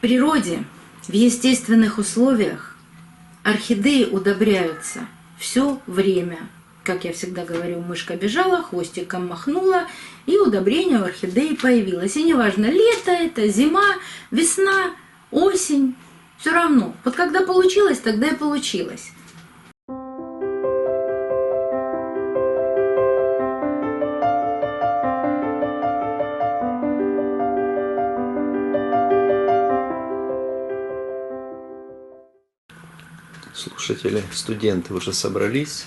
природе, в естественных условиях орхидеи удобряются все время. Как я всегда говорю, мышка бежала, хвостиком махнула, и удобрение у орхидеи появилось. И неважно, лето это, зима, весна, осень, все равно. Вот когда получилось, тогда и получилось. Слушатели, студенты уже собрались.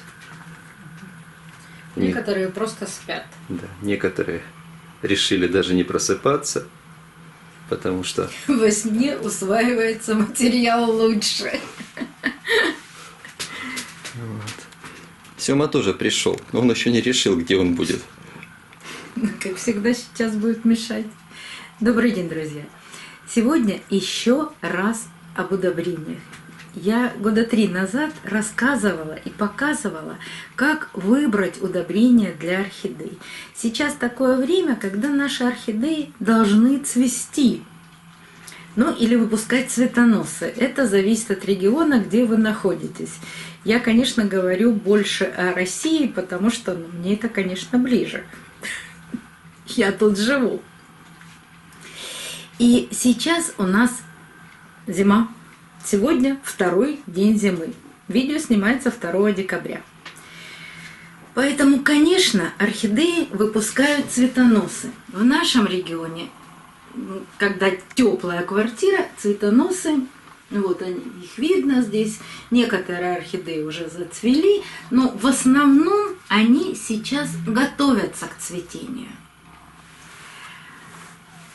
Некоторые просто спят. Да, некоторые решили даже не просыпаться, потому что во сне усваивается материал лучше. Вот. Сёма тоже пришел, но он еще не решил, где он будет. Как всегда, сейчас будет мешать. Добрый день, друзья. Сегодня еще раз об удобрениях. Я года 3 назад рассказывала и показывала, как выбрать удобрения для орхидей. Сейчас такое время, когда наши орхидеи должны цвести. Ну или выпускать цветоносы. Это зависит от региона, где вы находитесь. Я, конечно, говорю больше о России, потому что мне это, конечно, ближе. Я тут живу. И сейчас у нас зима. Сегодня второй день зимы. Видео снимается 2 декабря. Поэтому, конечно, орхидеи выпускают цветоносы. В нашем регионе, когда теплая квартира, цветоносы, вот они, их видно здесь. Некоторые орхидеи уже зацвели, но в основном они сейчас готовятся к цветению.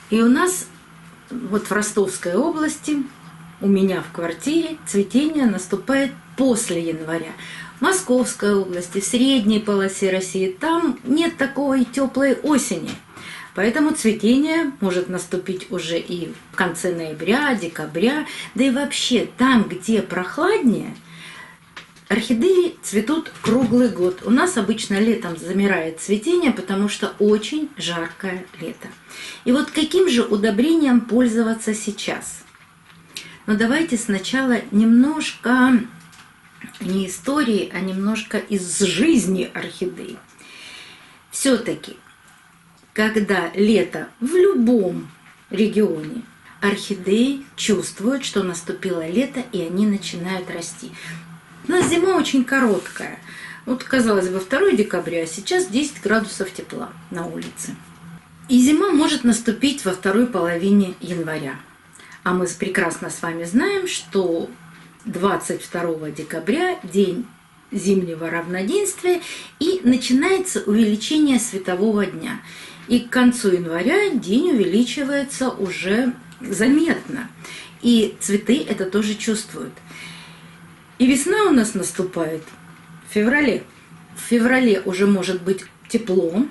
И у нас вот в Ростовской области, у меня в квартире, цветение наступает после января. В Московской области, в средней полосе России, там нет такой теплой осени. Поэтому цветение может наступить уже и в конце ноября, декабря. Да и вообще там, где прохладнее, орхидеи цветут круглый год. У нас обычно летом замирает цветение, потому что очень жаркое лето. И вот каким же удобрением пользоваться сейчас? Но давайте сначала немножко не истории, а немножко из жизни орхидей. Все-таки, когда лето в любом регионе, орхидеи чувствуют, что наступило лето, и они начинают расти. У нас зима очень короткая. Вот, казалось бы, 2 декабря, а сейчас 10 градусов тепла на улице. И зима может наступить во второй половине января. А мы прекрасно с вами знаем, что 22 декабря день зимнего равноденствия, и начинается увеличение светового дня. И к концу января день увеличивается уже заметно. И цветы это тоже чувствуют. И весна у нас наступает в феврале. В феврале уже может быть тепло.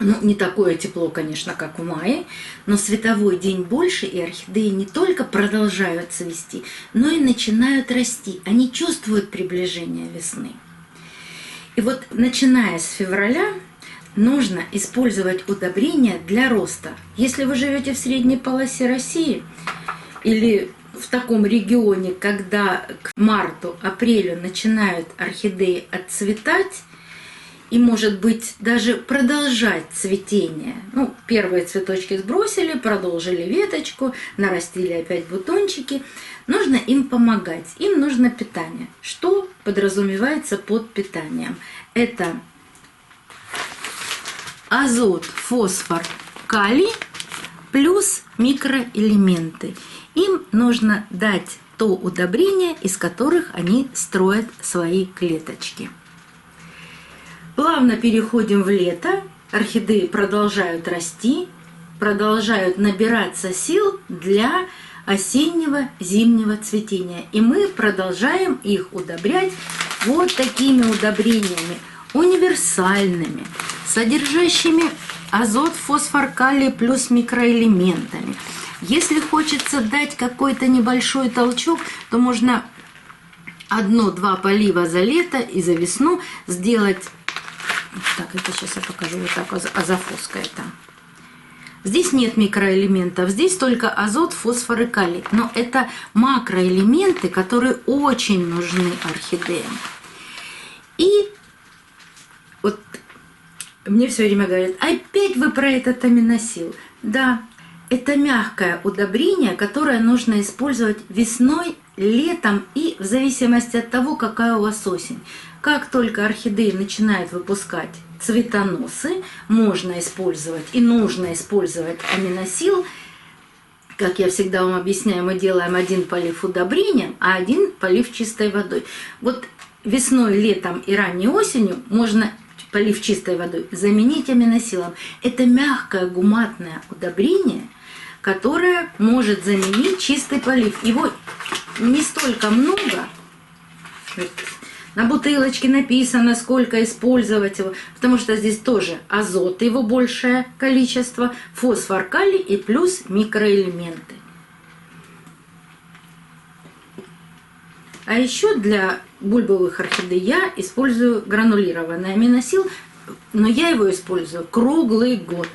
Ну, не такое тепло, конечно, как в мае, но световой день больше, и орхидеи не только продолжают цвести, но и начинают расти. Они чувствуют приближение весны. И вот начиная с февраля нужно использовать удобрения для роста. Если вы живете в средней полосе России или в таком регионе, когда к марту-апрелю начинают орхидеи отцветать, и, может быть, даже продолжать цветение. Ну, первые цветочки сбросили, продолжили веточку, нарастили опять бутончики. Нужно им помогать, им нужно питание. Что подразумевается под питанием? Это азот, фосфор, калий плюс микроэлементы. Им нужно дать то удобрение, из которых они строят свои клеточки. Плавно переходим в лето, орхидеи продолжают расти, продолжают набираться сил для осеннего зимнего цветения. И мы продолжаем их удобрять вот такими удобрениями, универсальными, содержащими азот, фосфор, калий плюс микроэлементами. Если хочется дать какой-то небольшой толчок, то можно 1-2 полива за лето и за весну сделать. Так, это сейчас я покажу вот так, азофоска это. Здесь нет микроэлементов, здесь только азот, фосфор и калий. Но это макроэлементы, которые очень нужны орхидеям. И вот мне все время говорят, опять вы про этот аминосил. Да, это мягкое удобрение, которое нужно использовать весной, летом и в зависимости от того, какая у вас осень. Как только орхидеи начинают выпускать цветоносы, можно использовать и нужно использовать аминосил. Как я всегда вам объясняю, мы делаем один полив удобрением, а один полив чистой водой. Вот весной, летом и ранней осенью можно полив чистой водой заменить аминосилом. Это мягкое гуматное удобрение, которое может заменить чистый полив. Его не столько много. На бутылочке написано, сколько использовать его, потому что здесь тоже азот, его большее количество, фосфор, калий и плюс микроэлементы. А еще для бульбовых орхидей я использую гранулированный аминосил, но я его использую круглый год.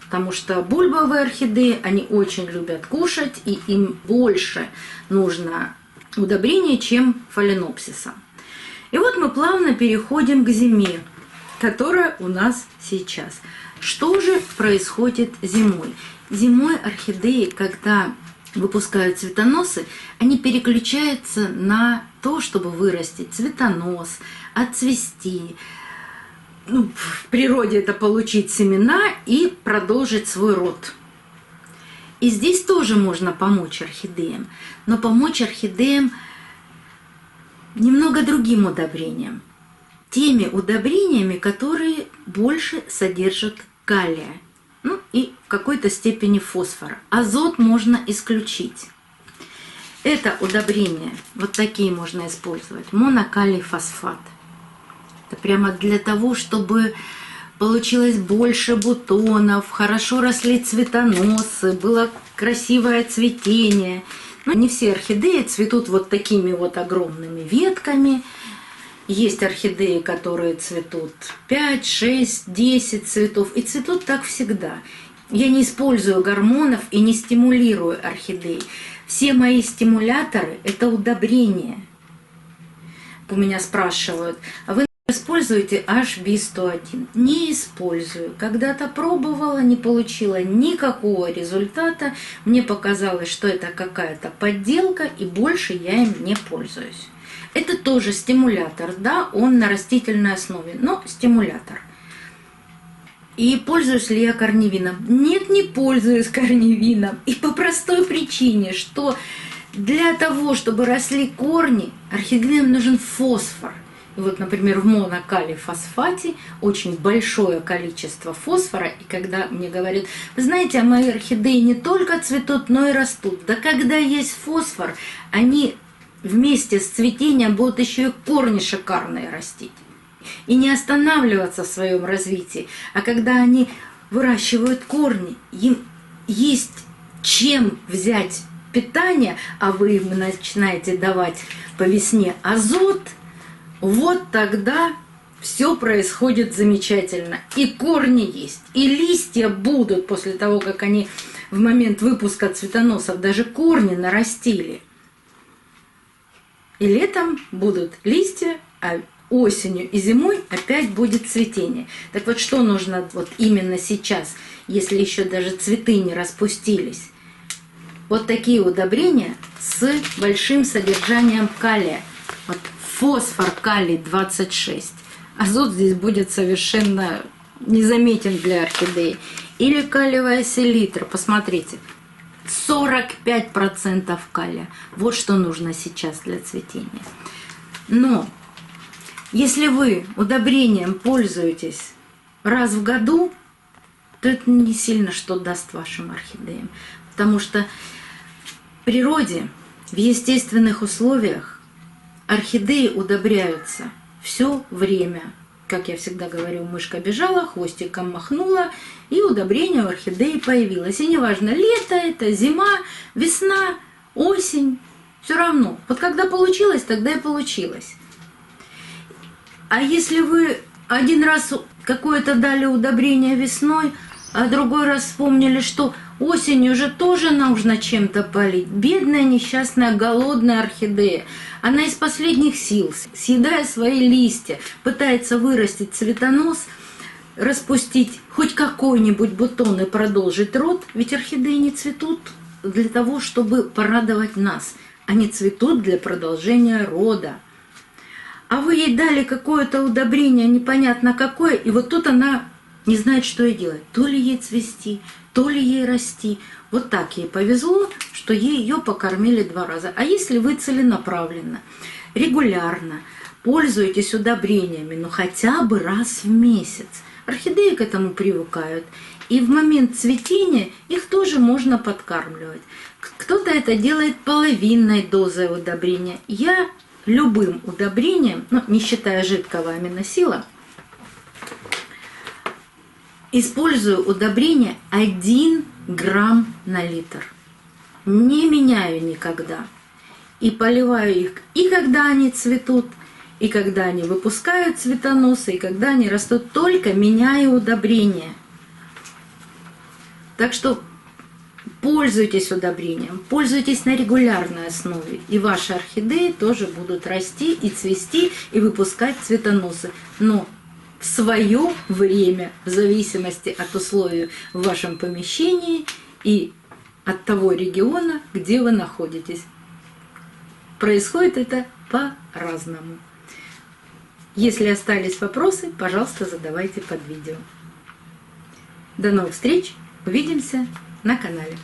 Потому что бульбовые орхидеи, они очень любят кушать, и им больше нужно удобрения, чем фаленопсисам. И вот мы плавно переходим к зиме, которая у нас сейчас. Что же происходит зимой? Зимой орхидеи, когда выпускают цветоносы, они переключаются на то, чтобы вырастить цветонос, отцвести. В природе это получить семена и продолжить свой род. И здесь тоже можно помочь орхидеям, но помочь орхидеям немного другим удобрением. Теми удобрениями, которые больше содержат калия, и в какой-то степени фосфора. Азот можно исключить. Это удобрения, вот такие можно использовать. Монокалий фосфат. Это прямо для того, чтобы получилось больше бутонов, хорошо росли цветоносы, было красивое цветение. Но не все орхидеи цветут вот такими вот огромными ветками. Есть орхидеи, которые цветут 5, 6, 10 цветов. И цветут так всегда. Я не использую гормонов и не стимулирую орхидеи. Все мои стимуляторы – это удобрения. У меня спрашивают, а вы используете HB101? Не использую. Когда-то пробовала, не получила никакого результата. Мне показалось, что это какая-то подделка, и больше я им не пользуюсь. Это тоже стимулятор, да, он на растительной основе, но стимулятор. И пользуюсь ли я корневином? Нет, не пользуюсь корневином. И по простой причине, что для того, чтобы росли корни, орхидеям нужен фосфор. И вот, например, в монокалий фосфате очень большое количество фосфора. И когда мне говорят, вы знаете, а мои орхидеи не только цветут, но и растут. Да когда есть фосфор, они вместе с цветением будут еще и корни шикарные растить. И не останавливаться в своем развитии. А когда они выращивают корни, им есть чем взять питание, а вы им начинаете давать по весне азот, вот тогда все происходит замечательно. И корни есть, и листья будут после того, как они в момент выпуска цветоносов даже корни нарастили. И летом будут листья, а осенью и зимой опять будет цветение. Так вот, что нужно вот именно сейчас, если еще даже цветы не распустились? Вот такие удобрения с большим содержанием калия. Вот фосфор, калий 26. Азот здесь будет совершенно незаметен для орхидеи. Или калиевая селитра, посмотрите. 45% калия. Вот что нужно сейчас для цветения. Но если вы удобрением пользуетесь раз в году, то это не сильно что даст вашим орхидеям. Потому что в природе, в естественных условиях орхидеи удобряются все время. Как я всегда говорю, мышка бежала, хвостиком махнула, и удобрение у орхидеи появилось. И неважно, лето это, зима, весна, осень, все равно. Вот когда получилось, тогда и получилось. А если вы один раз какое-то дали удобрение весной, А другой раз вспомнили, что осенью же тоже нужно чем-то полить. Бедная, несчастная, голодная орхидея. Она из последних сил, съедая свои листья, пытается вырастить цветонос, распустить хоть какой-нибудь бутон и продолжить род. Ведь орхидеи не цветут для того, чтобы порадовать нас. Они цветут для продолжения рода. А вы ей дали какое-то удобрение, непонятно какое, и вот тут она не знает, что ей делать. То ли ей цвести, то ли ей расти. Вот так ей повезло, что ее покормили 2 раза. А если вы целенаправленно, регулярно пользуетесь удобрениями, ну хотя бы раз в месяц, орхидеи к этому привыкают. И в момент цветения их тоже можно подкармливать. Кто-то это делает половинной дозой удобрения. Я любым удобрением, ну, не считая жидкого аминосила, использую удобрение 1 грамм на литр. Не меняю никогда. И поливаю их и когда они цветут, и когда они выпускают цветоносы, и когда они растут, только меняю удобрения. Так что пользуйтесь удобрением, пользуйтесь на регулярной основе, и ваши орхидеи тоже будут расти и цвести, и выпускать цветоносы. Но в свое время, в зависимости от условий в вашем помещении и от того региона, где вы находитесь. Происходит это по-разному. Если остались вопросы, пожалуйста, задавайте под видео. До новых встреч! Увидимся на канале.